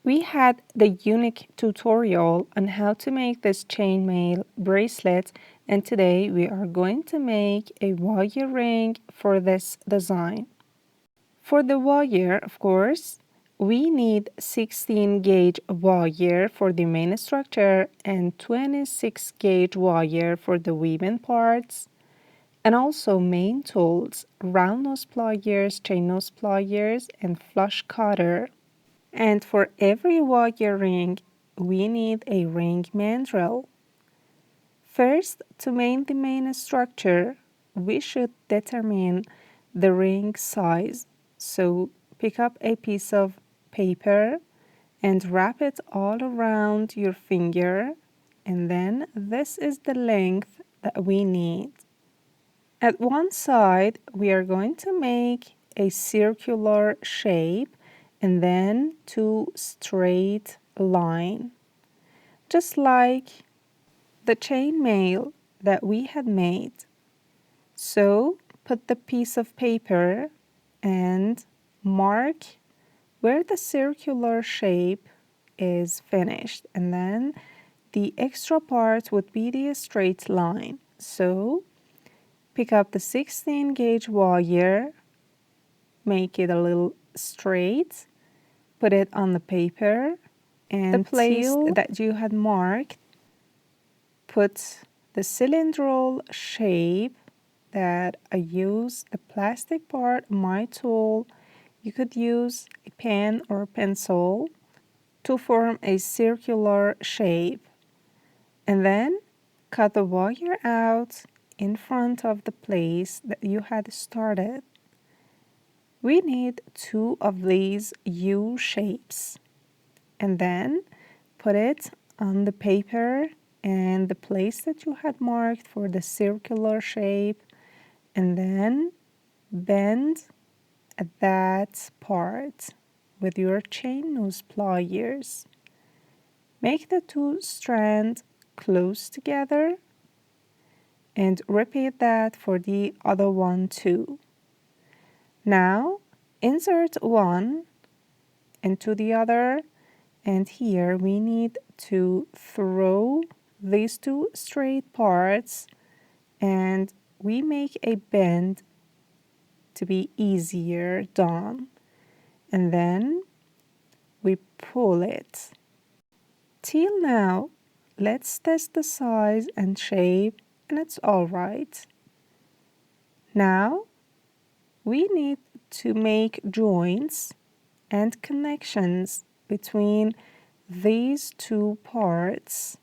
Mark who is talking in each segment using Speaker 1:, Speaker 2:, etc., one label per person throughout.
Speaker 1: We had the unique tutorial on how to make this chainmaille bracelet, and today we are going to make a wire ring for this design. For the wire, of course, we need 16 gauge wire for the main structure and 26 gauge wire for the weaving parts, and also main tools, round nose pliers, chain nose pliers, and flush cutter. And for every wire ring, we need a ring mandrel. First, to make the main structure, we should determine the ring size. So pick up a piece of paper and wrap it all around your finger, and then this is the length that we need. At one side, we are going to make a circular shape and then two straight line, just like the chainmaille that we had made. So put the piece of paper and mark where the circular shape is finished, and then the extra part would be the straight line. So pick up the 16 gauge wire, make it a little straight, put it on the paper, and the place that you had marked, put the cylindrical shape that I use, the plastic part, my tool. You could use a pen or a pencil to form a circular shape, and then cut the wire out in front of the place that you had started. We need two of these U shapes, and then put it on the paper and the place that you had marked for the circular shape, and then bend at that part with your chain nose pliers. Make the two strands close together and repeat that for the other one too. Now insert one into the other, and here we need to throw these two straight parts, and we make a bend to be easier done, and then we pull it. Till now, let's test the size and shape, and it's all right. Now we need to make joints and connections between these two parts,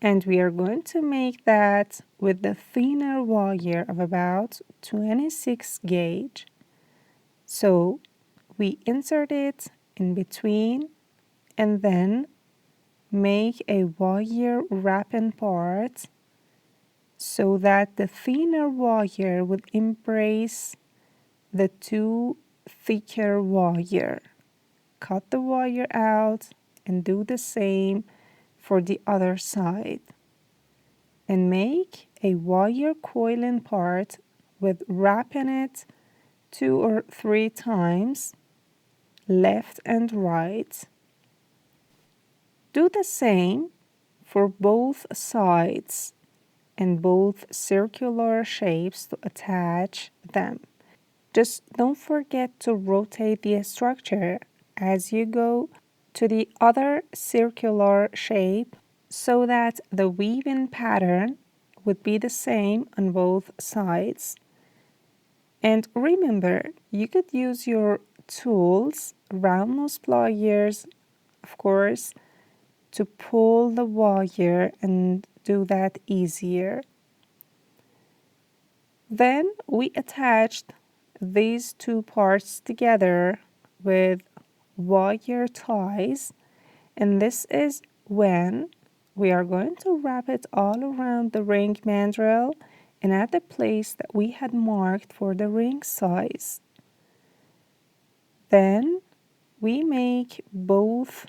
Speaker 1: and we are going to make that with the thinner wire of about 26 gauge. So we insert it in between and then make a wire wrapping part so that the thinner wire would embrace the two thicker wire. Cut the wire out and do the same for the other side. And make a wire coiling part with wrapping it 2 or 3 times, left and right. Do the same for both sides and both circular shapes to attach them. Just don't forget to rotate the structure as you go to the other circular shape so that the weaving pattern would be the same on both sides. And remember, you could use your tools, round nose pliers, of course, to pull the wire and do that easier. Then we attached these two parts together with wire ties, and this is when we are going to wrap it all around the ring mandrel and at the place that we had marked for the ring size. Then we make both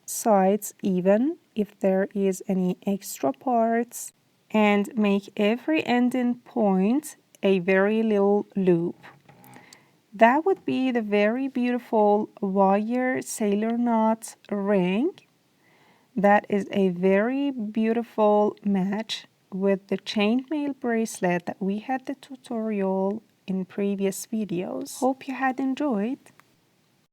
Speaker 1: sides even if there is any extra parts, and make every ending point a very little loop. That would be the very beautiful wire sailor knot ring. That is a very beautiful match with the chainmaille bracelet that we had the tutorial in previous videos. Hope you had enjoyed.